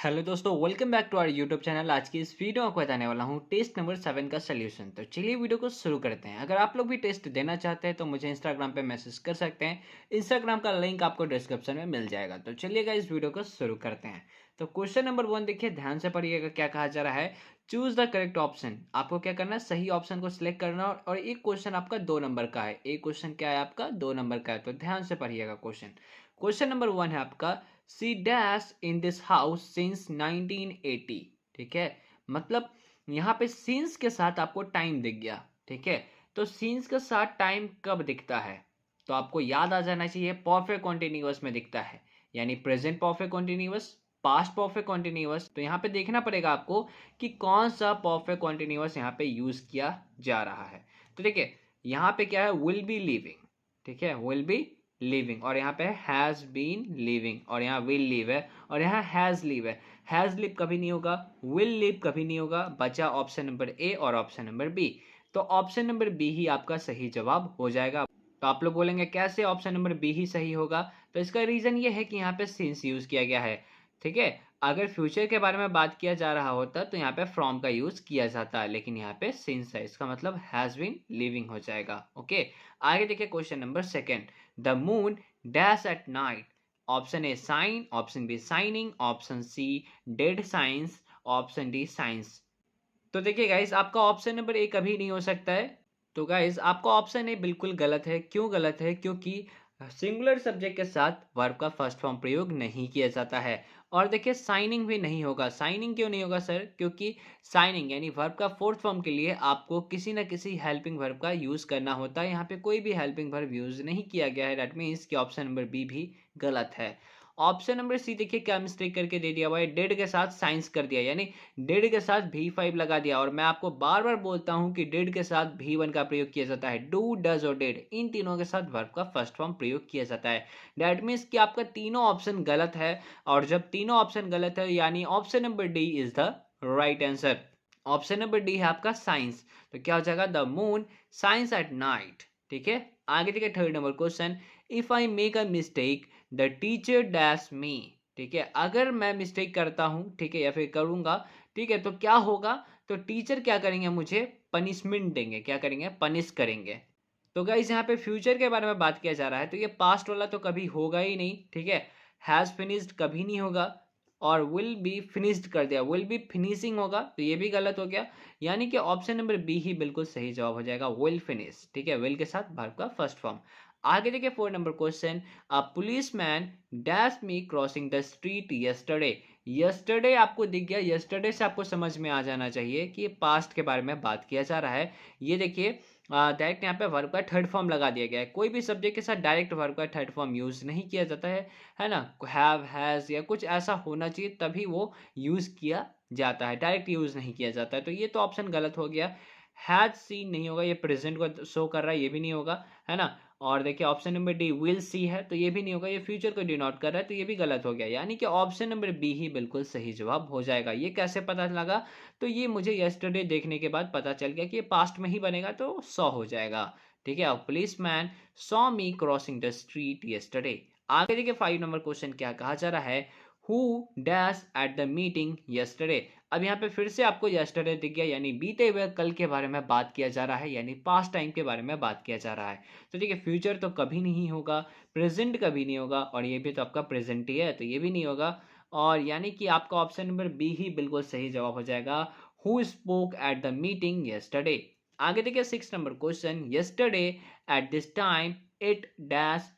Hello दोस्तों, welcome back to our YouTube channel. आज की इस वीडियो में आपको बताने वाला हूँ टेस्ट नंबर 7 का सोल्यूशन। तो चलिए वीडियो को शुरू करते हैं। अगर आप लोग भी टेस्ट देना चाहते हैं तो मुझे इंस्टाग्राम पे मैसेज कर सकते हैं। इंस्टाग्राम का लिंक आपको डिस्क्रिप्शन में मिल जाएगा। तो चलिएगा इस वीडियो को शुरू करते हैं। तो क्वेश्चन नंबर 1 देखिए, ध्यान से पढ़िएगा क्या कहा जा रहा है। Choose the correct option. आपको क्या करना है, सही ऑप्शन को सिलेक्ट करना है। और एक क्वेश्चन आपका 2 नंबर का है। एक क्वेश्चन क्या है आपका, 2 नंबर का है। तो ध्यान से पढ़िएगा क्वेश्चन। क्वेश्चन नंबर 1 है आपका, C dash in this house since 1980। ठीक है, मतलब यहाँ पे सिंस के साथ आपको टाइम दिख गया। ठीक है, तो सिंस के साथ टाइम कब दिखता है, तो आपको याद आ जाना चाहिए परफेक्ट कॉन्टिन्यूअस में दिखता है। यानी present perfect continuous, past perfect continuous. तो यहाँ पे देखना पड़ेगा आपको कि कौन सा परफेक्ट कॉन्टिन्यूअस यहाँ पे यूज किया जा रहा है। तो देखिए, यहाँ पे क्या है, विल बी लिविंग। ठीक है, विल बी लिविंग, और यहाँ पे हैज बीन लिविंग, और यहाँ विल लिव है, और यहाँ हैज लिव है। हैज लिव कभी नहीं होगा, विल लिव कभी नहीं होगा। बचा ऑप्शन नंबर ए और ऑप्शन नंबर बी। तो ऑप्शन नंबर बी ही आपका सही जवाब हो जाएगा। तो आप लोग बोलेंगे कैसे ऑप्शन नंबर बी ही सही होगा, तो इसका रीजन ये है कि यहाँ पे सिंस यूज किया गया है। ठीक है, अगर फ्यूचर के बारे में बात किया जा रहा होता तो यहाँ पे फ्रॉम का यूज किया जाता है, लेकिन यहाँ पे सिंस है, इसका मतलब हैज बीन लिविंग हो जाएगा। ओके, आगे देखिए question number 2। The moon dash at night. Option A shine, option B shining, option C did shine, option D shines. तो देखिए गाइस, आपका ऑप्शन नंबर ए कभी नहीं हो सकता है। तो गाइस, आपका ऑप्शन ए बिल्कुल गलत है। क्यों गलत है, क्योंकि सिंगुलर सब्जेक्ट के साथ वर्ब का फर्स्ट फॉर्म प्रयोग नहीं किया जाता है। और देखिए, साइनिंग भी नहीं होगा। साइनिंग क्यों नहीं होगा सर, क्योंकि साइनिंग यानी वर्ब का फोर्थ फॉर्म के लिए आपको किसी ना किसी हेल्पिंग वर्ब का यूज करना होता है। यहाँ पे कोई भी हेल्पिंग वर्ब यूज नहीं किया गया है। दैट मीन्स कि ऑप्शन नंबर बी भी गलत है। ऑप्शन नंबर सी देखिए क्या मिस्टेक करके दे दिया हुआ है, डेड के साथ साइंस कर दिया, यानी डेड के साथ V5 लगा दिया। और मैं आपको बार बार बोलता हूं कि डेड के साथ V1 का प्रयोग किया जाता है। डू, डज और डेड, इन तीनों के साथ वर्ब का फर्स्ट फॉर्म प्रयोग किया जाता है। दैट मीन्स कि आपका तीनों ऑप्शन गलत है। और जब तीनों ऑप्शन गलत है, यानी option number D is the right answer. Option number D है आपका साइंस। तो क्या हो जाएगा, the moon science at night. ठीक है, आगे देखिए third number question. If I make a mistake the teacher dash मी। ठीक है, अगर मैं मिस्टेक करता हूं, ठीक है, या फिर करूंगा, ठीक है, तो क्या होगा, तो टीचर क्या करेंगे, मुझे पनिशमेंट देंगे। क्या करेंगे, पनिश करेंगे। तो गाइस, यहाँ पे फ्यूचर के बारे में बात किया जा रहा है, तो ये पास्ट वाला तो कभी होगा ही नहीं। ठीक है, हैज फिनिश्ड कभी नहीं होगा। और विल बी फिनिश्ड कर दिया, विल बी फिनिशिंग होगा, तो ये भी गलत हो गया। यानी कि ऑप्शन नंबर बी ही बिल्कुल सही जवाब हो जाएगा, विल फिनिश। ठीक है, विल के साथ वर्ब का फर्स्ट फॉर्म। आगे देखिए 4 number question. A police man dash me crossing the street yesterday. Yesterday आपको दिख गया, यस्टरडे से आपको समझ में आ जाना चाहिए कि पास्ट के बारे में बात किया जा रहा है। ये देखिए, डायरेक्ट यहाँ पे वर्ब का थर्ड फॉर्म लगा दिया गया है। कोई भी सब्जेक्ट के साथ डायरेक्ट वर्ब का थर्ड फॉर्म यूज नहीं किया जाता है ना। हैव, हैज या कुछ ऐसा होना चाहिए तभी वो यूज किया जाता है, डायरेक्ट यूज नहीं किया जाता है। तो ये तो ऑप्शन गलत हो गया। हैज सीन नहीं होगा, ये प्रेजेंट को शो कर रहा है, ये भी नहीं होगा, है ना। और देखिए option number D will see है, तो ये भी नहीं होगा, ये फ्यूचर को डिनोट कर रहा है, तो ये भी गलत हो गया। यानी कि ऑप्शन नंबर बी ही बिल्कुल सही जवाब हो जाएगा। ये कैसे पता लगा, तो ये मुझे यस्टरडे देखने के बाद पता चल गया कि ये पास्ट में ही बनेगा, तो सॉ हो जाएगा। ठीक है, police man saw me crossing the street yesterday. आगे देखिए 5 नंबर क्वेश्चन क्या कहा जा रहा है, who dash at the meeting yesterday. अब यहाँ पे फिर से आपको यस्टरडे दिख गया, यानी बीते हुए कल के बारे में बात किया जा रहा है, यानी पास्ट टाइम के बारे में बात किया जा रहा है। तो देखिए, फ्यूचर तो कभी नहीं होगा, प्रेजेंट कभी नहीं होगा, और ये भी तो आपका प्रेजेंट ही है, तो ये भी नहीं होगा। और यानी कि आपका ऑप्शन नंबर बी ही बिल्कुल सही जवाब हो जाएगा, who spoke at the meeting yesterday. आगे देखिए 6 number question. Yesterday at this time it dash,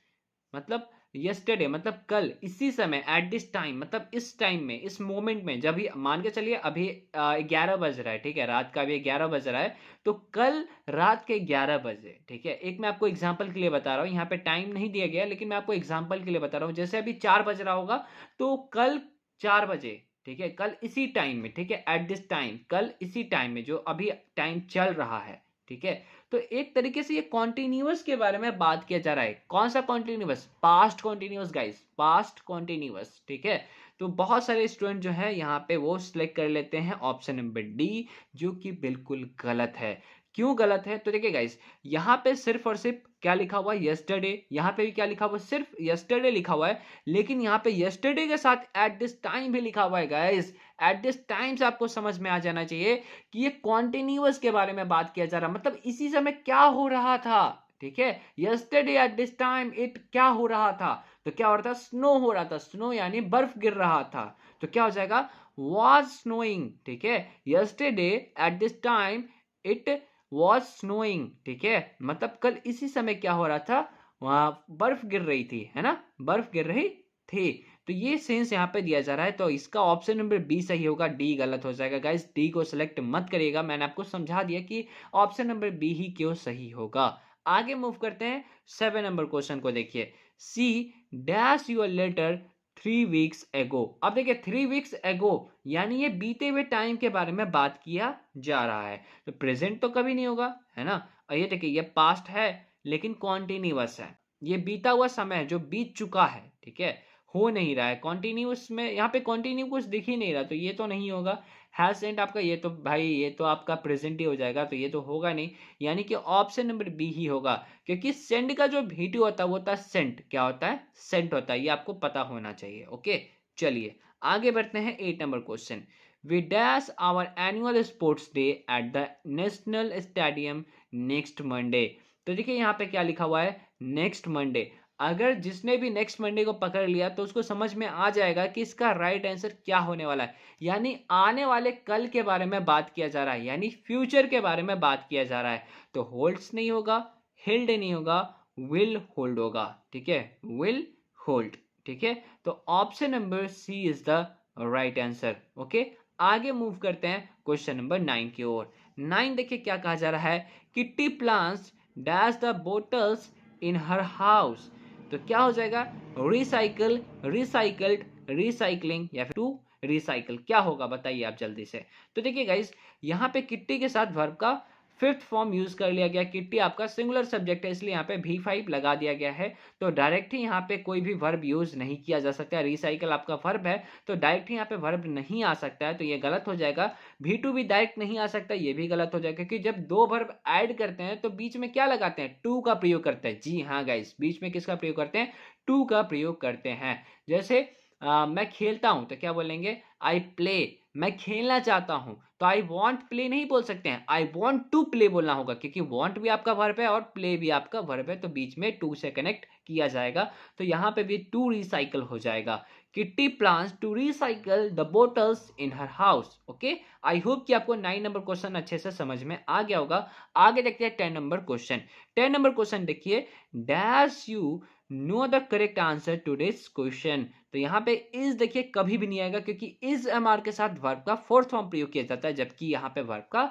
मतलब यस्टरडे मतलब कल, इसी समय, एट दिस टाइम मतलब इस टाइम में, इस मोमेंट में, जब ही मान के चलिए अभी 11 बज रहा है, ठीक है, रात का अभी 11 बज रहा है, तो कल रात के 11 बजे। ठीक है, एक मैं आपको एग्जांपल के लिए बता रहा हूँ, यहाँ पे टाइम नहीं दिया गया, लेकिन मैं आपको एग्जांपल के लिए बता रहा हूँ। जैसे अभी 4 बज रहा होगा, तो कल 4 बजे, ठीक है, कल इसी टाइम में, ठीक है, एट दिस टाइम, कल इसी टाइम में, जो अभी टाइम चल रहा है। ठीक है, तो एक तरीके से ये कॉन्टिन्यूअस के बारे में बात किया जा रहा है। कौन सा continuous, past continuous guys, past continuous. ठीक है, तो बहुत सारे स्टूडेंट जो है यहाँ पे वो सिलेक्ट कर लेते हैं ऑप्शन नंबर डी, जो कि बिल्कुल गलत है। क्यों गलत है? तो देखिए गाइस, यहाँ पे सिर्फ और सिर्फ क्या लिखा हुआ है, यस्टरडे। यहाँ पे भी क्या लिखा हुआ है, सिर्फ यस्टरडे लिखा हुआ है। लेकिन यहाँ पे यस्टरडे के साथ एट दिस टाइम भी लिखा हुआ है गाइस। एट दिस टाइम से आपको समझ में आ जाना चाहिए कि ये कॉन्टिन्यूअस के बारे में बात किया जा रहा है, मतलब इसी समय क्या हो रहा था। ठीक है, yesterday at this time it क्या हो रहा था, तो क्या हो रहा था, स्नो हो रहा था। स्नो यानी बर्फ गिर रहा था, तो क्या हो जाएगा, was snowing। ठीक है, yesterday at this time it was snowing। ठीक है, मतलब कल इसी समय क्या हो रहा था, वहां बर्फ गिर रही थी, है ना, बर्फ गिर रही थी। तो ये सेंस यहाँ पे दिया जा रहा है, तो इसका ऑप्शन नंबर बी सही होगा, डी गलत हो जाएगा गाइस। डी को सिलेक्ट मत करिएगा, मैंने आपको समझा दिया कि ऑप्शन नंबर बी ही क्यों सही होगा। आगे मूव करते हैं 7 नंबर क्वेश्चन को। देखिए, सी dash your letter 3 weeks ago. अब देखिए 3 वीक्स एगो यानी ये बीते हुए टाइम के बारे में बात किया जा रहा है, तो प्रेजेंट तो कभी नहीं होगा, है ना। और ये देखिए, ये पास्ट है लेकिन कॉन्टिन्यूअस है, ये बीता हुआ समय है जो बीत चुका है। ठीक है, हो नहीं रहा है कॉन्टिन्यूअस में, यहाँ पे कॉन्टिन्यू कुछ दिख ही नहीं रहा, तो ये तो नहीं होगा। हैज सेंट आपका, ये तो भाई ये तो आपका प्रेजेंट ही हो जाएगा, तो ये तो होगा नहीं, यानी कि ऑप्शन नंबर बी ही होगा। क्योंकि सेंड का जो वीटू होता है वो होता है सेंट, क्या होता है, सेंट होता है, ये आपको पता होना चाहिए। ओके, चलिए आगे बढ़ते हैं 8 number question. We dash our annual sports day at the national stadium next Monday. तो देखिए यहाँ पे क्या लिखा हुआ है, नेक्स्ट मंडे। अगर जिसने भी नेक्स्ट मंडे को पकड़ लिया तो उसको समझ में आ जाएगा कि इसका राइट आंसर क्या होने वाला है, यानी आने वाले कल के बारे में बात किया जा रहा है, यानी फ्यूचर के बारे में बात किया जा रहा है। तो होल्ड्स नहीं होगा, हिल्ड नहीं होगा, विल होल्ड होगा। ठीक है, विल होल्ड। ठीक है, तो option number C is the right answer. Okay, आगे मूव करते हैं क्वेश्चन नंबर 9 की ओर। 9 देखिए क्या कहा जा रहा है, kitty plants dash the bottles in her house. तो क्या हो जाएगा, रिसाइकल, रिसाइकल्ड, रिसाइकलिंग या फिर टू रिसाइकल, क्या होगा बताइए आप जल्दी से। तो देखिए गाइस, यहाँ पे किट्टी के साथ वर्ब का फिफ्थ फॉर्म यूज कर लिया गया। किट्टी आपका सिंगुलर सब्जेक्ट है, इसलिए यहाँ पे V5 लगा दिया गया है। तो डायरेक्ट ही यहाँ पे कोई भी वर्ब यूज नहीं किया जा सकता है। रिसाइकल आपका वर्ब है, तो डायरेक्ट ही यहाँ पे वर्ब नहीं आ सकता है, तो ये गलत हो जाएगा। V2 भी डायरेक्ट नहीं आ सकता, ये भी गलत हो जाएगा, क्योंकि जब दो वर्ब ऐड करते हैं तो बीच में क्या लगाते हैं, टू का प्रयोग करते हैं। जी हाँ गाइस, बीच में किसका प्रयोग करते हैं, टू का प्रयोग करते हैं। जैसे मैं खेलता हूं तो क्या बोलेंगे, आई प्ले, मैं खेलना चाहता हूं, तो आई वॉन्ट प्ले नहीं बोल सकते हैं, आई वॉन्ट टू प्ले बोलना होगा, क्योंकि वॉन्ट भी आपका वर्ब है और प्ले भी आपका वर्ब है, तो बीच में टू से कनेक्ट किया जाएगा, तो यहां पे भी टू रिसाइकल हो जाएगा। Kitty plans to recycle the bottles in her house. Okay, I hope कि आपको 9 नंबर क्वेश्चन अच्छे से समझ में आ गया होगा। आगे देखते हैं 10 नंबर क्वेश्चन। 10 नंबर क्वेश्चन देखिए, dash you know the correct answer to this question. तो यहाँ पे इज देखिए कभी भी नहीं आएगा, क्योंकि इज एमआर के साथ वर्ब का फोर्थ फॉर्म प्रयोग किया जाता है, जबकि यहाँ पे वर्ब का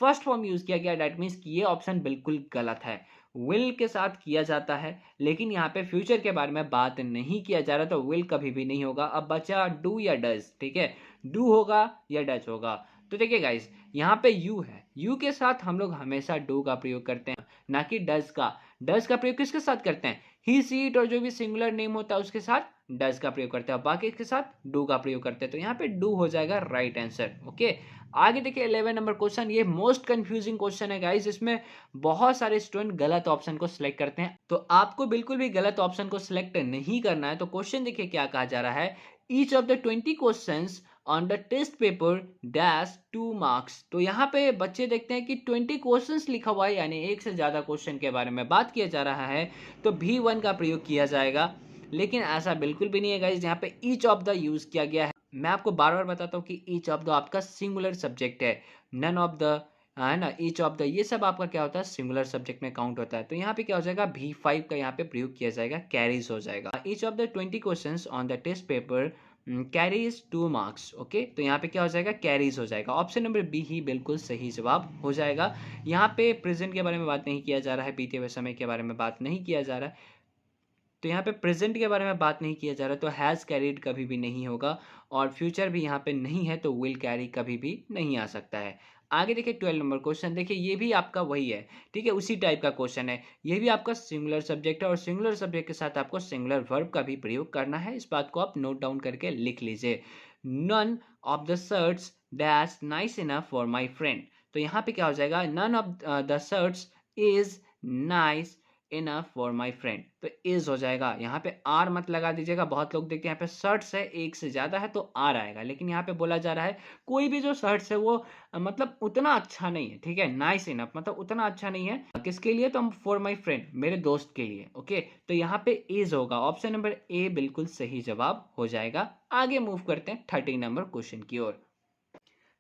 फर्स्ट फॉर्म यूज किया गया। दैट मीन्स कि ये ऑप्शन बिल्कुल गलत है। विल के साथ किया जाता है, लेकिन यहाँ पे फ्यूचर के बारे में बात नहीं किया जा रहा, तो विल कभी भी नहीं होगा। अब बचा डू या डज। ठीक है, डू होगा या डज होगा। तो देखिए गाइस, यहाँ पे यू है, यू के साथ हम लोग हमेशा डू का प्रयोग करते हैं, ना कि डज का। डज का प्रयोग किसके साथ करते हैं, ही सी इट और जो भी सिंगुलर नेम होता है उसके साथ डज का प्रयोग करते हैं, बाकी के साथ डू का प्रयोग करते हैं, तो यहाँ पे डू हो जाएगा राइट आंसर। ओके, आगे देखिए 11 नंबर क्वेश्चन। ये मोस्ट कंफ्यूजिंग क्वेश्चन है गाइस, इसमें बहुत सारे स्टूडेंट गलत ऑप्शन को सिलेक्ट करते हैं, तो आपको बिल्कुल भी गलत ऑप्शन को सिलेक्ट नहीं करना है। तो क्वेश्चन देखिए क्या कहा जा रहा है, each of the 20 questions on the test paper dash 2 marks. तो यहाँ पे बच्चे देखते हैं कि 20 क्वेश्चंस लिखा हुआ है, यानी एक से ज्यादा क्वेश्चन के बारे में बात किया जा रहा है, तो V1 का प्रयोग किया जाएगा। लेकिन ऐसा बिल्कुल भी नहीं है गाइस, यहाँ पे ईच ऑफ द यूज किया गया है। मैं आपको बार बार बताता हूँ कि ईच ऑफ द आपका सिंगुलर सब्जेक्ट है, नन ऑफ द, है ना, ईच ऑफ द, ये सब आपका क्या होता है, सिंगुलर सब्जेक्ट में काउंट होता है। तो यहाँ पे क्या हो जाएगा, V5 का यहाँ पे प्रयोग किया जाएगा, कैरीज हो जाएगा। Each of the 20 questions on the test paper carries 2 marks. Okay, तो यहाँ पे क्या हो जाएगा, कैरीज हो जाएगा। ऑप्शन नंबर बी ही बिल्कुल सही जवाब हो जाएगा। यहाँ पे प्रेजेंट के बारे में बात नहीं किया जा रहा है, बीते हुए समय के बारे में बात नहीं किया जा रहा है, तो यहाँ पे प्रेजेंट के बारे में बात नहीं किया जा रहा, तो हैज़ कैरीड कभी भी नहीं होगा, और फ्यूचर भी यहाँ पे नहीं है, तो विल कैरी कभी भी नहीं आ सकता है। आगे देखिए 12 नंबर क्वेश्चन। देखिए ये भी आपका वही है, ठीक है, उसी टाइप का क्वेश्चन है। ये भी आपका सिंगुलर सब्जेक्ट है, और सिंगुलर सब्जेक्ट के साथ आपको सिंगुलर वर्ब का भी प्रयोग करना है। इस बात को आप नोट डाउन करके लिख लीजिए। None of the shirts dash nice enough for my friend. तो यहाँ पे क्या हो जाएगा, none of the shirts is nice enough for my friend. तो इज हो जाएगा, यहाँ पे आर मत लगा दीजिएगा। बहुत लोग देखते हैं यहाँ पे शर्ट्स है, एक से ज्यादा है तो आर आएगा, लेकिन यहाँ पे बोला जा रहा है कोई भी जो शर्ट्स है वो मतलब उतना अच्छा नहीं है, ठीक है। नाइस इनफ मतलब उतना अच्छा नहीं है, किसके लिए, तो हम फॉर माई फ्रेंड, मेरे दोस्त के लिए, ओके। तो यहाँ पे इज होगा, ऑप्शन नंबर ए बिल्कुल सही जवाब हो जाएगा। आगे मूव करते हैं 13 नंबर क्वेश्चन की ओर।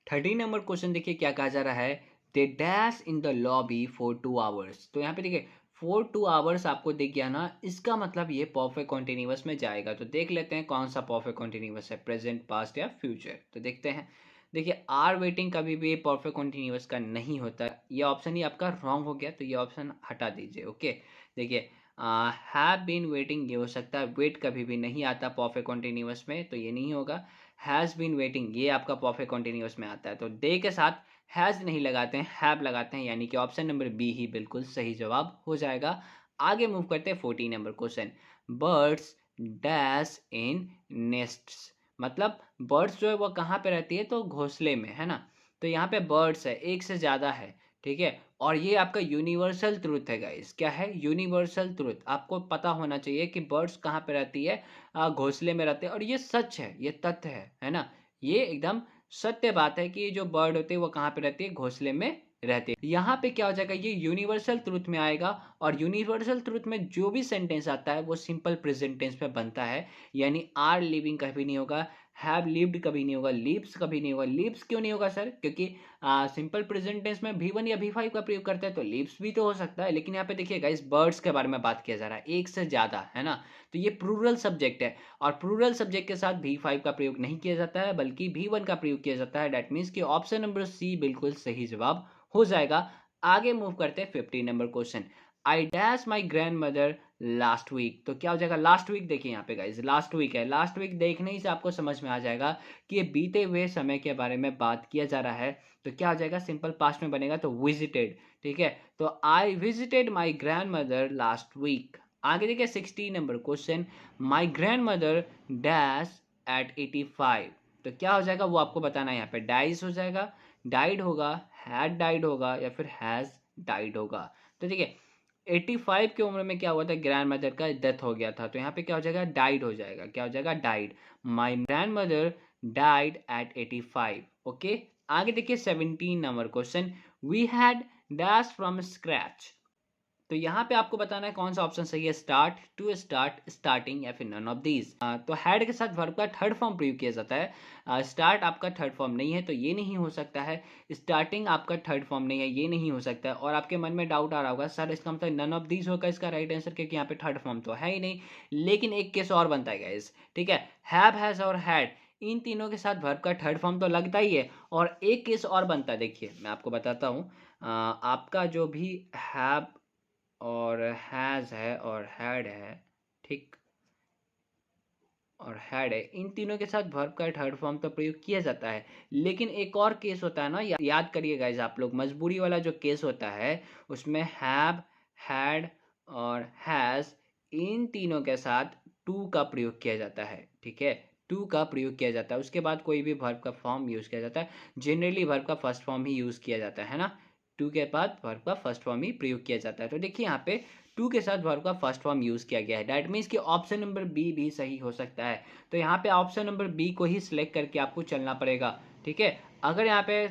13 नंबर क्वेश्चन देखिए क्या कहा जा रहा है, they dash in the lobby for 2 hours. तो यहाँ पे देखिए फॉर 2 आवर्स आपको दिख गया ना, इसका मतलब ये परफेक्ट कॉन्टिन्यूअस में जाएगा। तो देख लेते हैं कौन सा परफेक्ट कॉन्टिन्यूअस है, प्रेजेंट, पास्ट या फ्यूचर। तो देखते हैं, देखिए आर वेटिंग कभी भी परफेक्ट कॉन्टिन्यूअस का नहीं होता। ये ऑप्शन ही आपका रॉन्ग हो गया, तो ये ऑप्शन हटा दीजिए, ओके। देखिए हैव बीन वेटिंग ये हो सकता है, वेट कभी भी नहीं आता परफेक्ट कॉन्टिन्यूअस में, तो ये नहीं होगा। हैज़ बीन वेटिंग ये आपका परफेक्ट कॉन्टिन्यूअस में आता है, तो डे के साथ हैज़ नहीं लगाते हैं, हैव लगाते हैं, यानी कि ऑप्शन नंबर बी ही बिल्कुल सही जवाब हो जाएगा। आगे मूव करते हैं 14 number question, birds dash in nests. मतलब बर्ड्स जो है वो कहाँ पे रहती है, तो घोंसले में, है ना। तो यहाँ पे बर्ड्स है, एक से ज़्यादा है, ठीक है। और ये आपका यूनिवर्सल ट्रूथ है गाइस, क्या है, यूनिवर्सल ट्रूथ। आपको पता होना चाहिए कि बर्ड्स कहाँ पे रहती है, घोंसले में रहते हैं, और ये सच है, ये तथ्य है ना। ये एकदम सत्य बात है कि जो बर्ड होती है वो कहाँ पे रहती है, घोंसले में रहती है। यहाँ पे क्या हो जाएगा, ये यूनिवर्सल ट्रूथ में आएगा। और यूनिवर्सल ट्रूथ में जो भी सेंटेंस आता है वो सिंपल प्रेजेंट टेंस में बनता है, यानी आर लिविंग कभी नहीं होगा, हैव लिव्ड कभी नहीं होगा, लिव्स कभी नहीं होगा। लिव्स क्यों नहीं होगा सर, क्योंकि सिंपल प्रेजेंट टेंस में V1 या V5 का प्रयोग करते हैं, तो लिव्स भी तो हो सकता है। लेकिन यहाँ पे देखिएगा इस बर्ड्स के बारे में बात किया जा रहा है, एक से ज्यादा, है ना। तो ये प्लूरल सब्जेक्ट है, और प्लूरल सब्जेक्ट के साथ V5 का प्रयोग नहीं किया जाता है, बल्कि V1 का प्रयोग किया जाता है। दैट मीन्स कि ऑप्शन नंबर सी बिल्कुल सही जवाब हो जाएगा। आगे मूव करते हैं 15 number question, I dash my grandmother last week. तो क्या हो जाएगा, लास्ट वीक देखिए यहाँ पे गाइज लास्ट वीक है, लास्ट वीक देखने ही से आपको समझ में आ जाएगा कि ये बीते हुए समय के बारे में बात किया जा रहा है। तो क्या हो जाएगा, सिंपल पास्ट में बनेगा, तो विजिटेड, ठीक है। तो I visited my grandmother last week. आगे देखिए 16 number question, my grandmother dash at 85। तो क्या हो जाएगा वो आपको बताना है, यहाँ पे डाइज हो जाएगा, डाइड होगा, हैड डाइड होगा, या फिर हैज डाइड होगा। तो देखिए 85 की उम्र में क्या हुआ था, ग्रैंड मदर का डेथ हो गया था, तो यहाँ पे क्या हो जाएगा, डाइड हो जाएगा। क्या हो जाएगा, died, my grandmother died at 85, okay. आगे देखिए 17 number question, we had dash from scratch. तो यहाँ पे आपको बताना है कौन सा ऑप्शन सही है, स्टार्ट, टू स्टार्ट, स्टार्टिंग, या फिर नन ऑफ दीज। तो हैड के साथ वर्ब का थर्ड फॉर्म प्रयोग किया जाता है। स्टार्ट आपका थर्ड फॉर्म नहीं है, तो ये नहीं हो सकता है। स्टार्टिंग आपका थर्ड फॉर्म नहीं है, ये नहीं हो सकता है। और आपके मन में डाउट आ रहा होगा, सर इसका मतलब नन ऑफ दीज होगा इसका राइट आंसर, क्योंकि यहाँ पे थर्ड फॉर्म तो है ही नहीं। लेकिन एक केस और बनता है गाइस, ठीक है, हैव, हैज और हैड, इन तीनों के साथ वर्ब का थर्ड फॉर्म तो लगता ही है। और एक केस और बनता है, देखिए मैं आपको बताता हूँ। आपका जो भी हैव और हैज़ है और हैड है, ठीक, और हैड है, इन तीनों के साथ वर्ब का थर्ड फॉर्म तो प्रयोग किया जाता है। लेकिन एक और केस होता है ना, याद करिए गाइस आप लोग, मजबूरी वाला जो केस होता है उसमें हैव, हैड और हैज़, इन तीनों के साथ टू का प्रयोग किया जाता है, ठीक है। टू का प्रयोग किया जाता है, उसके बाद कोई भी वर्ब का फॉर्म यूज किया जाता है। जनरली वर्ब का फर्स्ट फॉर्म ही यूज किया जाता है ना, टू के बाद वर्ब का फर्स्ट फॉर्म ही प्रयोग किया जाता है। तो देखिए यहाँ पे टू के साथ वर्ब का फर्स्ट फॉर्म यूज किया गया है, दैट मीन्स कि ऑप्शन नंबर बी भी सही हो सकता है। तो यहाँ पे ऑप्शन नंबर बी को ही सिलेक्ट करके आपको चलना पड़ेगा, ठीक है। अगर यहाँ पे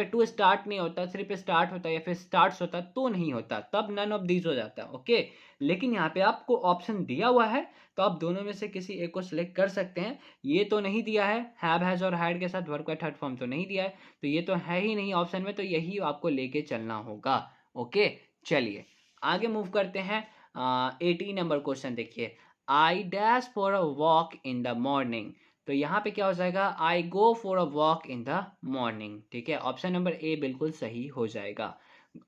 टू स्टार्ट नहीं होता, सिर्फ स्टार्ट होता या फिर स्टार्ट्स होता तो नहीं होता, तब नन ऑफ दीज हो जाता, ओके। लेकिन यहाँ पे आपको ऑप्शन दिया हुआ है, तो आप दोनों में से किसी एक को सिलेक्ट कर सकते हैं। ये तो नहीं दिया है, हैव, हैज और हैड के साथ वर्ब का थर्ड फॉर्म तो नहीं दिया है, तो ये तो है ही नहीं ऑप्शन में, तो यही आपको लेके चलना होगा, ओके। चलिए आगे मूव करते हैं। 18 नंबर क्वेश्चन देखिए, I dash for a walk in the morning. तो यहाँ पे क्या हो जाएगा, I go for a walk in the morning, ठीक है। ऑप्शन नंबर ए बिल्कुल सही हो जाएगा।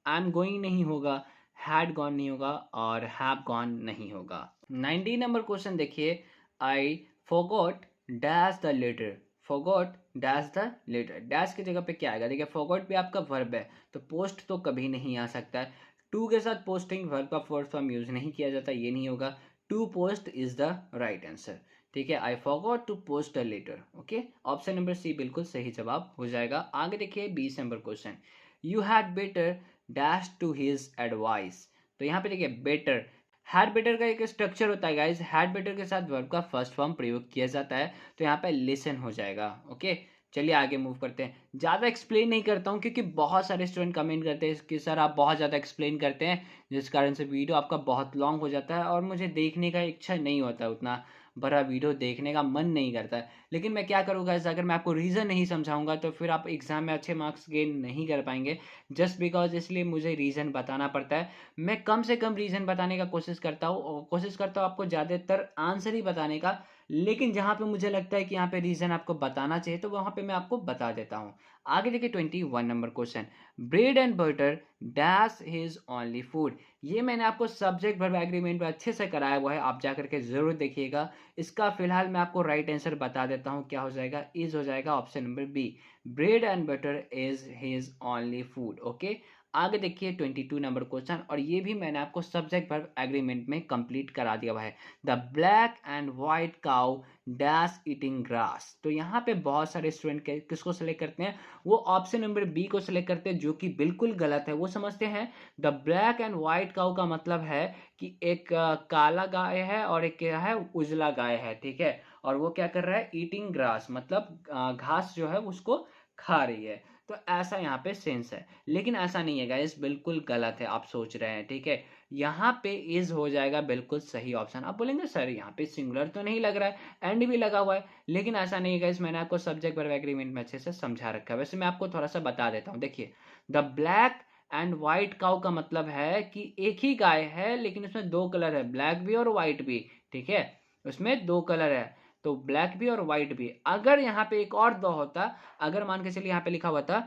आई एम गोइंग नहीं होगा, हैड गॉन नहीं होगा, और हैव गॉन नहीं होगा। 19 नंबर क्वेश्चन देखिए, I forgot dash the letter. Forgot dash the letter, dash की जगह पे क्या आएगा, देखिए फॉरगॉट भी आपका वर्ब है, तो पोस्ट तो कभी नहीं आ सकता है। टू के साथ पोस्टिंग वर्ब का फोर्थ फॉर्म यूज नहीं किया जाता, ये नहीं होगा। To post is the right answer, ठीक है। I forgot to post the letter, okay. Option number C बिल्कुल सही जवाब हो जाएगा। आगे देखिए 20 number question, you had better dash to his advice. तो यहाँ पे देखिए बेटर, हैड बेटर का एक स्ट्रक्चर होता है गाइज, हैड बेटर के साथ वर्ब का फर्स्ट फॉर्म प्रयोग किया जाता है, तो यहाँ पे लिसन हो जाएगा। ओके, चलिए आगे मूव करते हैं। ज़्यादा एक्सप्लेन नहीं करता हूँ क्योंकि बहुत सारे स्टूडेंट कमेंट करते हैं कि सर आप बहुत ज़्यादा एक्सप्लेन करते हैं, जिस कारण से वीडियो आपका बहुत लॉन्ग हो जाता है और मुझे देखने का इच्छा नहीं होता है, उतना बड़ा वीडियो देखने का मन नहीं करता है। लेकिन मैं क्या करूँगा, अगर मैं आपको रीज़न नहीं समझाऊंगा तो फिर आप एग्जाम में अच्छे मार्क्स गेन नहीं कर पाएंगे, जस्ट बिकॉज इसलिए मुझे रीज़न बताना पड़ता है। मैं कम से कम रीज़न बताने का कोशिश करता हूँ, और कोशिश करता हूँ आपको ज़्यादातर आंसर ही बताने का, लेकिन जहाँ पे मुझे लगता है कि यहाँ पे रीज़न आपको बताना चाहिए तो वहाँ पे मैं आपको बता देता हूँ। आगे देखिए 21 number question, bread and butter dash his only food. ये मैंने आपको सब्जेक्ट वर्ब एग्रीमेंट में अच्छे से कराया हुआ है, आप जा करके ज़रूर देखिएगा। इसका फिलहाल मैं आपको राइट आंसर बता देता हूँ, क्या हो जाएगा, इज हो जाएगा option number B, bread and butter is his only food. Okay, आगे देखिए 22 नंबर क्वेश्चन, और ये भी मैंने आपको सब्जेक्ट वर्ब एग्रीमेंट में कंप्लीट करा दिया हुआ है। The black and white cow dash eating grass. तो यहाँ पे बहुत सारे स्टूडेंट किसको सेलेक्ट करते हैं, वो ऑप्शन नंबर बी को सिलेक्ट करते हैं, जो कि बिल्कुल गलत है। वो समझते हैं the black and white cow का मतलब है कि एक काला गाय है और एक क्या है, उजला गाय है, ठीक है, और वो क्या कर रहा है, ईटिंग ग्रास, मतलब घास जो है उसको खा रही है। तो ऐसा यहाँ पे सेंस है, लेकिन ऐसा नहीं है गाइस, बिल्कुल गलत है, आप सोच रहे हैं, ठीक है। यहाँ पे इज हो जाएगा बिल्कुल सही ऑप्शन। आप बोलेंगे सर यहाँ पे सिंगुलर तो नहीं लग रहा है, एंड भी लगा हुआ है, लेकिन ऐसा नहीं है गाइस, मैंने आपको सब्जेक्ट वर्ब एग्रीमेंट में अच्छे से समझा रखा है। वैसे मैं आपको थोड़ा सा बता देता हूँ, देखिए the black and white cow का मतलब है कि एक ही गाय है लेकिन उसमें दो कलर है, ब्लैक भी और व्हाइट भी, ठीक है, उसमें दो कलर है, तो ब्लैक भी और व्हाइट भी। अगर यहाँ पे एक और दो होता, अगर मान के चलिए यहाँ पे लिखा हुआ था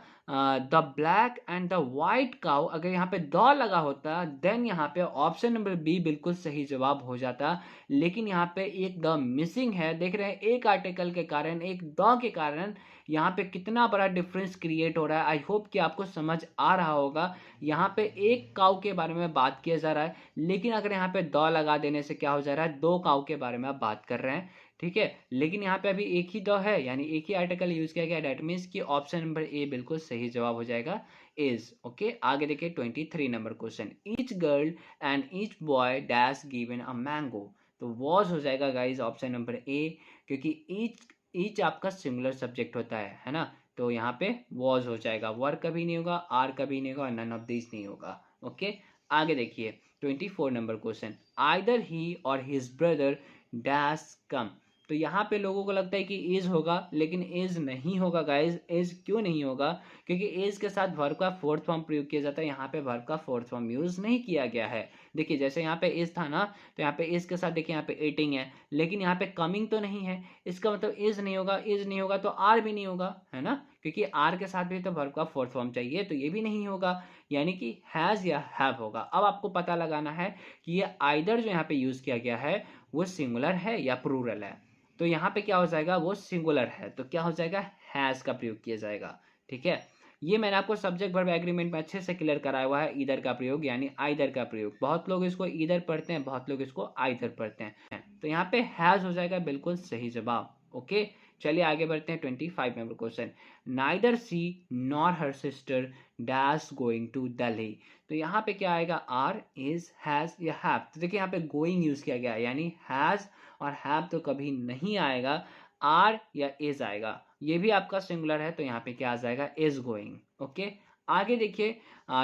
the black and the white cow, अगर यहाँ पे द लगा होता देन यहाँ पे ऑप्शन नंबर बी बिल्कुल सही जवाब हो जाता, लेकिन यहाँ पे एक द मिसिंग है। देख रहे हैं एक आर्टिकल के कारण, एक द के कारण यहाँ पे कितना बड़ा डिफरेंस क्रिएट हो रहा है। आई होप कि आपको समझ आ रहा होगा। यहाँ पे एक काउ के बारे में बात किया जा रहा है, लेकिन अगर यहाँ पे द लगा देने से क्या हो जा रहा है, दो काउ के बारे में आप बात कर रहे हैं, ठीक है। लेकिन यहाँ पे अभी एक ही द है, यानी एक ही आर्टिकल यूज किया गया, डेट मीन्स कि ऑप्शन नंबर ए बिल्कुल सही जवाब हो जाएगा, इज। ओके, आगे देखिए 23 number question, each girl and each boy dash given a mango. तो वॉज हो जाएगा गाइज ऑप्शन नंबर ए, क्योंकि ईच ईच आपका सिंगुलर सब्जेक्ट होता है ना, तो यहाँ पे वॉज हो जाएगा, वर कभी नहीं होगा, आर कभी नहीं होगा, नन ऑफ दिस नहीं होगा। ओके, आगे देखिए 24 नंबर क्वेश्चन, आइदर ही और हिज ब्रदर डैश कम। तो यहाँ पे लोगों को लगता है कि इज होगा, लेकिन इज नहीं होगा गाइज। इज क्यों नहीं होगा, क्योंकि इज के साथ वर्ब का फोर्थ फॉर्म प्रयोग किया जाता है, यहाँ पे वर्ब का फोर्थ फॉर्म यूज नहीं किया गया है। देखिए जैसे यहाँ पे इज था ना, तो यहाँ पे इज के साथ देखिए यहाँ पे ईटिंग है, लेकिन यहाँ पे कमिंग तो नहीं है, इसका मतलब इज नहीं होगा, इज नहीं होगा तो आर भी नहीं होगा, है ना, क्योंकि आर के साथ भी तो वर्ब का फोर्थ फॉर्म चाहिए, तो ये भी नहीं होगा, यानी कि हैज या हैव होगा। अब आपको पता लगाना है कि ये आइदर जो यहाँ पे यूज किया गया है वो सिंगुलर है या प्लूरल है। तो यहाँ पे क्या हो जाएगा, वो सिंगुलर है, तो क्या हो जाएगा, हैज का प्रयोग किया जाएगा, ठीक है। ये मैंने आपको सब्जेक्ट वर्ब एग्रीमेंट में अच्छे से क्लियर कराया हुआ है, ईदर का प्रयोग यानी आइदर का प्रयोग। बहुत लोग इसको ईदर पढ़ते हैं, बहुत लोग इसको आइदर पढ़ते हैं, तो यहाँ पे हैज हो जाएगा बिल्कुल सही जवाब। ओके, चलिए आगे बढ़ते हैं 25 number question, neither she nor her sister dash going to Delhi. तो यहाँ पे क्या आएगा, आर, इज, हैज या हैव। तो देखिए यहाँ पे गोइंग यूज किया गया है, यानी हैज और हैव तो कभी नहीं आएगा, आर या इज आएगा। ये भी आपका सिंगुलर है, तो यहाँ पे क्या आ जाएगा, इज गोइंग। ओके, आगे देखिए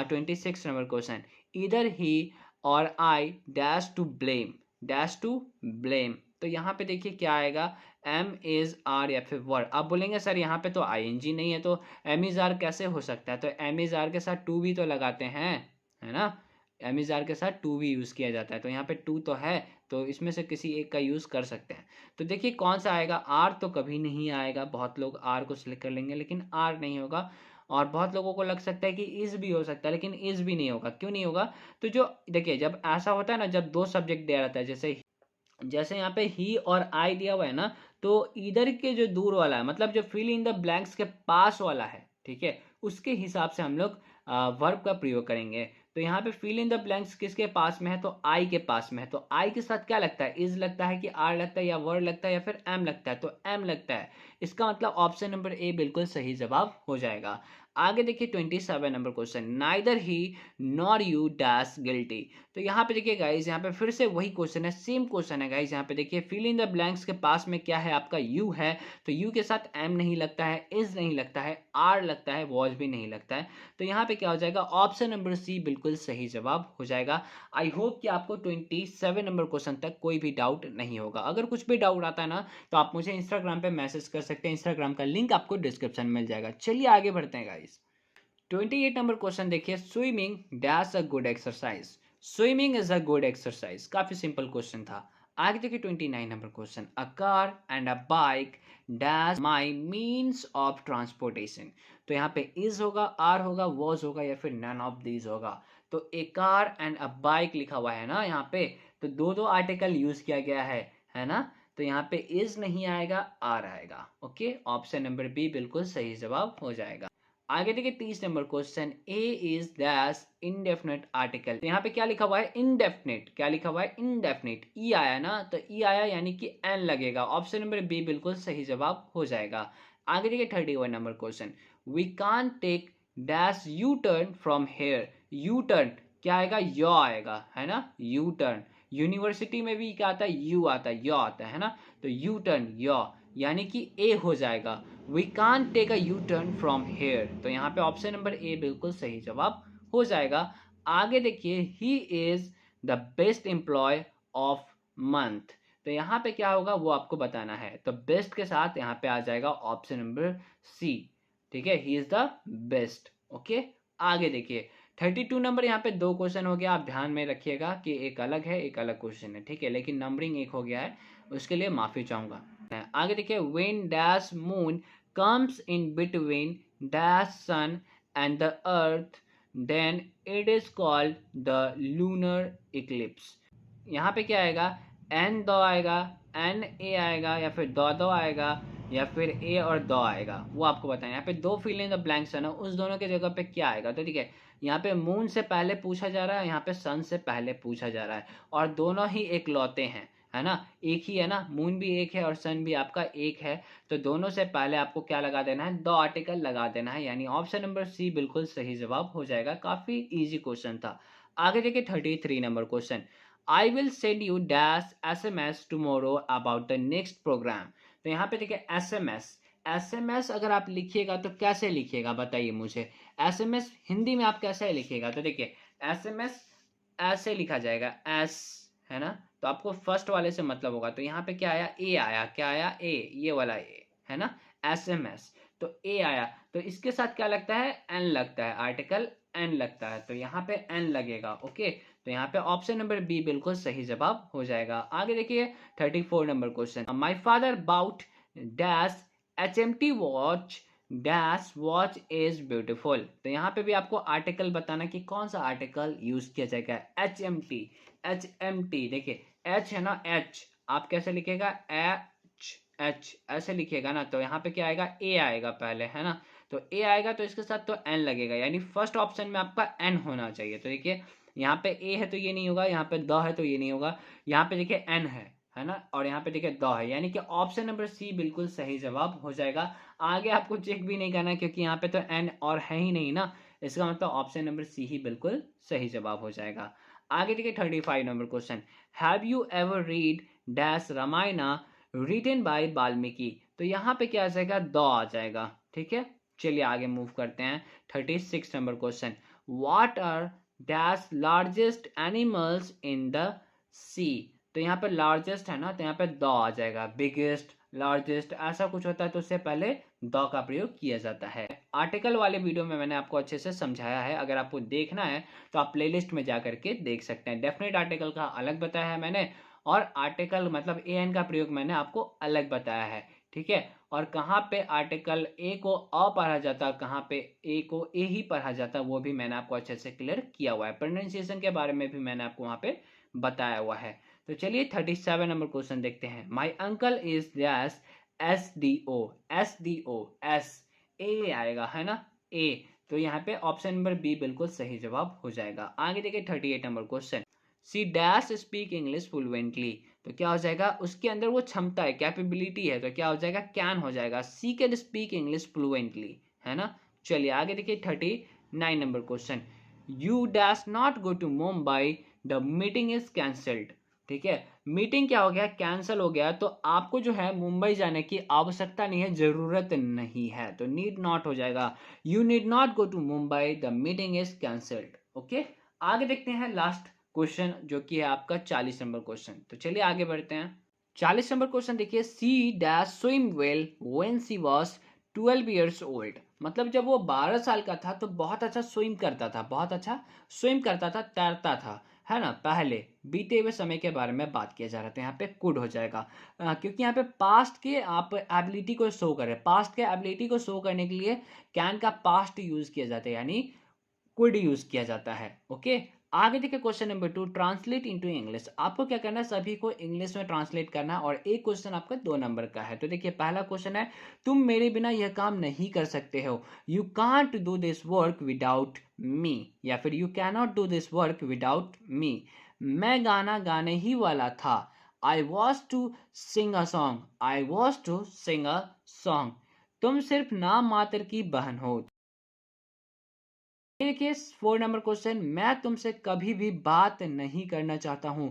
26 नंबर क्वेश्चन, इधर ही और I dash to blame, dash to blame. तो यहाँ पे देखिए क्या आएगा, एम इज आर या फिर वर। आप बोलेंगे सर यहाँ पे तो आईएनजी नहीं है, तो एम इज आर कैसे हो सकता है, तो एम इज आर के साथ टू भी तो लगाते हैं, है ना, एम इज आर के साथ टू भी यूज किया जाता है, तो यहाँ पे टू तो है, तो इसमें से किसी एक का यूज कर सकते हैं। तो देखिए कौन सा आएगा, आर तो कभी नहीं आएगा, बहुत लोग आर को सिलेक्ट कर लेंगे, लेकिन आर नहीं होगा। और बहुत लोगों को लग सकता है कि इज भी हो सकता है, लेकिन इज भी नहीं होगा। क्यों नहीं होगा, तो जो देखिए जब ऐसा होता है ना, जब दो सब्जेक्ट दिया रहता है, जैसे जैसे यहाँ पे ही और आई दिया हुआ है ना, तो इधर के जो दूर वाला है, मतलब जो फिल इन द ब्लैंक्स के पास वाला है, ठीक है, उसके हिसाब से हम लोग वर्ब का प्रयोग करेंगे। तो यहाँ पे फिल इन द ब्लैंक्स किसके पास में है, तो आई के पास में है, तो आई के साथ क्या लगता है, इज लगता है कि आर लगता है या वर्ड लगता है या फिर एम लगता है, तो एम लगता है, इसका मतलब ऑप्शन नंबर ए बिल्कुल सही जवाब हो जाएगा। आगे देखिए 27 number question, neither he nor you dash guilty. तो यहाँ पे देखिए गाइज, यहाँ पे फिर से वही क्वेश्चन है, सेम क्वेश्चन है गाइज। यहाँ पे देखिए फिल इन द ब्लैंक्स के पास में क्या है, आपका यू है, तो यू के साथ एम नहीं लगता है, इज नहीं लगता है, आर लगता है, वॉज भी नहीं लगता है। तो यहाँ पे क्या हो जाएगा, ऑप्शन नंबर सी बिल्कुल सही जवाब हो जाएगा। आई होप कि आपको 27 नंबर क्वेश्चन तक कोई भी डाउट नहीं होगा। अगर कुछ भी डाउट आता है ना, तो आप मुझे इंस्टाग्राम पे मैसेज कर सकते हैं, इंस्टाग्राम का लिंक आपको डिस्क्रिप्शन में मिल जाएगा। चलिए आगे बढ़ते हैं गाइस। 28 नंबर क्वेश्चन देखिए, swimming dash a good exercise. Swimming is a good exercise, काफी सिंपल क्वेश्चन था। आगे देखिए 29 number question, a car and a bike dash my means of transportation. तो यहाँ पे इज होगा, आर होगा, वॉज होगा, या फिर नन ऑफ दीज होगा। तो ए कार एंड अ बाइक लिखा हुआ है ना यहाँ पे, तो दो दो आर्टिकल यूज किया गया है ना। तो यहाँ पे इज नहीं आएगा, आर आएगा। ओके, ऑप्शन नंबर बी बिल्कुल सही जवाब हो जाएगा। आगे देखिए 30 number question, A is dash indefinite article. यहाँ पे क्या लिखा हुआ है, इनडेफिनेट। क्या लिखा हुआ है, इनडेफिनेट। ई आया ना, तो ई आया यानी कि एन लगेगा। ऑप्शन नंबर बी बिल्कुल सही जवाब हो जाएगा। आगे देखिए 31 number question, we can take dash U turn from here. U turn क्या आएगा, यो आएगा, है ना, यू टर्न। यूनिवर्सिटी में भी क्या आता है, यू आता है, यो आता है ना, तो यू टर्न यो यानी कि ए हो जाएगा। We can take a U turn from here, तो यहाँ पे ऑप्शन नंबर ए बिल्कुल सही जवाब हो जाएगा। आगे देखिए, he is the best employee of month. तो यहाँ पे क्या होगा वो आपको बताना है, तो बेस्ट के साथ यहाँ पे आ जाएगा ऑप्शन नंबर सी। ठीक है, he is the best. Okay, आगे देखिए 32 नंबर, यहाँ पे दो क्वेश्चन हो गया, आप ध्यान में रखिएगा कि एक अलग है, एक अलग क्वेश्चन है। ठीक है, लेकिन नंबरिंग एक हो गया है, उसके लिए माफी चाहूंगा। आगे देखिए, when dash moon comes in between dash sun and the earth, then it is called the lunar eclipse। यहाँ पे क्या आएगा, एन दो आएगा, एन ए आएगा, या फिर दो आएगा, या फिर ए और दो आएगा, वो आपको बताएं। यहाँ पे दो फिल इन द ब्लैंक्स है ना, उस दोनों की जगह पे क्या आएगा। तो ठीक है, यहाँ पे मून से पहले पूछा जा रहा है, यहाँ पे सन से पहले पूछा जा रहा है, और दोनों ही एक लौते हैं, है ना, एक ही है ना, मून भी एक है और सन भी आपका एक है। तो दोनों से पहले आपको क्या लगा देना है, दो आर्टिकल लगा देना है, यानी ऑप्शन नंबर सी बिल्कुल सही जवाब हो जाएगा। काफी इजी क्वेश्चन था। आगे देखिए 33 number question, I will send you dash S M S tomorrow about the next programme. तो यहाँ पे देखिए S M S, S M S अगर आप लिखिएगा तो कैसे लिखिएगा बताइए मुझे, एस एम एस हिंदी में आप कैसे लिखिएगा। तो देखिए एस एम एस ऐसे लिखा जाएगा, एस, है ना, तो आपको फर्स्ट वाले से मतलब होगा। तो यहाँ पे क्या आया, ए आया, क्या आया, ए, ये वाला ए, है ना, एस एम एस, तो ए आया, तो इसके साथ क्या लगता है, एन लगता है, आर्टिकल एन लगता है, तो यहाँ पे एन लगेगा। ओके, तो यहाँ पे ऑप्शन नंबर बी बिल्कुल सही जवाब हो जाएगा। आगे देखिए 34 number question, my father bought dash H M T watch dash watch is beautiful. तो यहाँ पे भी आपको आर्टिकल बताना कि कौन सा आर्टिकल यूज किया जाएगा, H M T. H M T देखिए, एच है ना, एच आप कैसे लिखेगा, एच एच ऐसे लिखिएगा ना, तो यहाँ पे क्या आएगा, ए आएगा पहले, है ना, तो ए आएगा, तो इसके साथ तो एन लगेगा, यानी फर्स्ट ऑप्शन में आपका एन होना चाहिए। तो देखिए यहाँ पे ए है तो ये नहीं होगा, यहाँ पे द है तो ये नहीं होगा, यहाँ पे देखिए एन है ना, और यहाँ पे देखिए द है, यानी कि ऑप्शन नंबर सी बिल्कुल सही जवाब हो जाएगा। आगे आपको चेक भी नहीं करना, क्योंकि यहाँ पे तो एन और है ही नहीं ना, इसका मतलब ऑप्शन नंबर सी ही बिल्कुल सही जवाब हो जाएगा। आगे देखिए 35 number question, have you ever read dash Ramayana written by Valmiki. तो यहाँ पे क्या आ जाएगा, द आ जाएगा। ठीक है, चलिए आगे मूव करते हैं। 36 number question, what are dash largest animals in the sea. तो यहाँ पे लार्जेस्ट है ना, तो यहाँ पे द आ जाएगा, बिगेस्ट, लार्जेस्ट ऐसा कुछ होता है तो उससे पहले द का प्रयोग किया जाता है। आर्टिकल वाले वीडियो में मैंने आपको अच्छे से समझाया है, अगर आपको देखना है तो आप प्लेलिस्ट में जा करके देख सकते हैं। डेफिनेट आर्टिकल का अलग बताया है मैंने, और आर्टिकल मतलब ए एन का प्रयोग मैंने आपको अलग बताया है। ठीक है, और कहाँ पे आर्टिकल ए को अ पढ़ा जाता है, कहाँ पे ए को ए ही पढ़ा जाता है, वो भी मैंने आपको अच्छे से क्लियर किया हुआ है। प्रोनाउंसिएशन के बारे में भी मैंने आपको वहाँ पे बताया हुआ है। तो चलिए 37 नंबर क्वेश्चन देखते हैं, my uncle is dash S D O. S D O, S, A आएगा, है ना, ए, तो यहाँ पे ऑप्शन नंबर बी बिल्कुल सही जवाब हो जाएगा। आगे देखिए 38 number question, she dash speak English fluently, तो क्या हो जाएगा, उसके अंदर वो क्षमता है, कैपेबिलिटी है, तो क्या हो जाएगा, कैन हो जाएगा। She can speak English fluently, है ना। चलिए आगे देखिए 39 number question. You dash not go to Mumbai, the meeting is cancelled. ठीक है, मीटिंग क्या हो गया, कैंसिल हो गया, तो आपको जो है मुंबई जाने की आवश्यकता नहीं है, जरूरत नहीं है, तो नीड नॉट हो जाएगा। You need not go to Mumbai, the meeting is cancelled. Okay, आगे देखते हैं लास्ट क्वेश्चन जो कि है आपका 40 नंबर क्वेश्चन। तो चलिए आगे बढ़ते हैं। 40 नंबर क्वेश्चन देखिए, सी dash swim well when she was 12 years old. मतलब जब वो 12 साल का था तो बहुत अच्छा स्विम करता था, बहुत अच्छा स्विम करता था, तैरता था, है ना। पहले बीते हुए समय के बारे में बात किया जा रहा था, यहाँ पे कुड हो जाएगा, क्योंकि यहाँ पे पास्ट के आप एबिलिटी को शो कर रहे हैं, पास्ट के एबिलिटी को शो करने के लिए कैन का पास्ट यूज किया जाता है, यानी कुड यूज किया जाता है। ओके, आगे देखिए question number 2, translate into English. आपको क्या करना है, सभी को इंग्लिश में ट्रांसलेट करना है, और एक क्वेश्चन आपका 2 नंबर का है। तो देखिए पहला क्वेश्चन है, तुम मेरे बिना यह काम नहीं कर सकते हो, you can't do this work without me, या फिर you cannot do this work without me. मैं गाना गाने ही वाला था, I was to sing a song, I was to sing a song. तुम सिर्फ नाम मात्र की बहन हो। देखिए 4 नंबर क्वेश्चन, मैं तुमसे कभी भी बात नहीं करना चाहता हूं,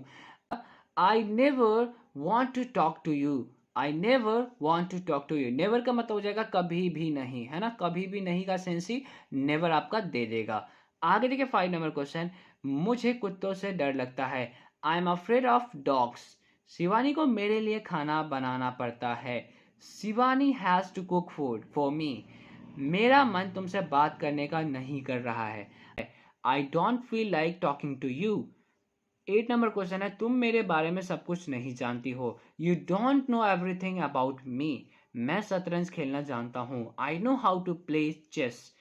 I never want to talk to you, I never want to talk to you. Never का मतलब हो जाएगा कभी भी नहीं, है ना, कभी भी नहीं का सेंस ही नेवर आपका दे देगा। आगे देखिए 5 नंबर क्वेश्चन, मुझे कुत्तों से डर लगता है, I am afraid of dogs. Shivani को मेरे लिए खाना बनाना पड़ता है, Shivani has to cook food for me. मेरा मन तुमसे बात करने का नहीं कर रहा है, I don't feel like talking to you. 8 number question है, तुम मेरे बारे में सब कुछ नहीं जानती हो, you don't know everything about me. मैं शतरंज खेलना जानता हूँ, I know how to play chess.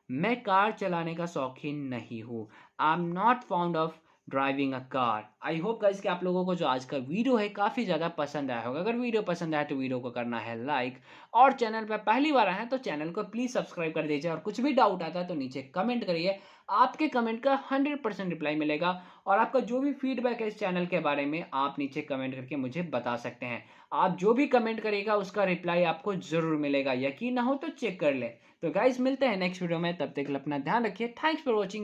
मैं कार चलाने का शौकीन नहीं हूँ, I am not found of driving a car. I hope guys कि आप लोगों को जो आज का वीडियो है काफ़ी ज़्यादा पसंद आया होगा। अगर वीडियो पसंद आया तो वीडियो को करना है लाइक, और चैनल पर पहली बार आए हैं तो चैनल को प्लीज़ सब्सक्राइब कर दीजिए, और कुछ भी डाउट आता है तो नीचे कमेंट करिए, आपके कमेंट का 100% रिप्लाई मिलेगा। और आपका जो भी फीडबैक है इस चैनल के बारे में आप नीचे कमेंट करके मुझे बता सकते हैं। आप जो भी कमेंट करेगा उसका रिप्लाई आपको जरूर मिलेगा, यकीन ना हो तो चेक कर ले। तो गाइस मिलते हैं नेक्स्ट वीडियो में, तब तक के लिए अपना ध्यान रखिए। Thanks for watching.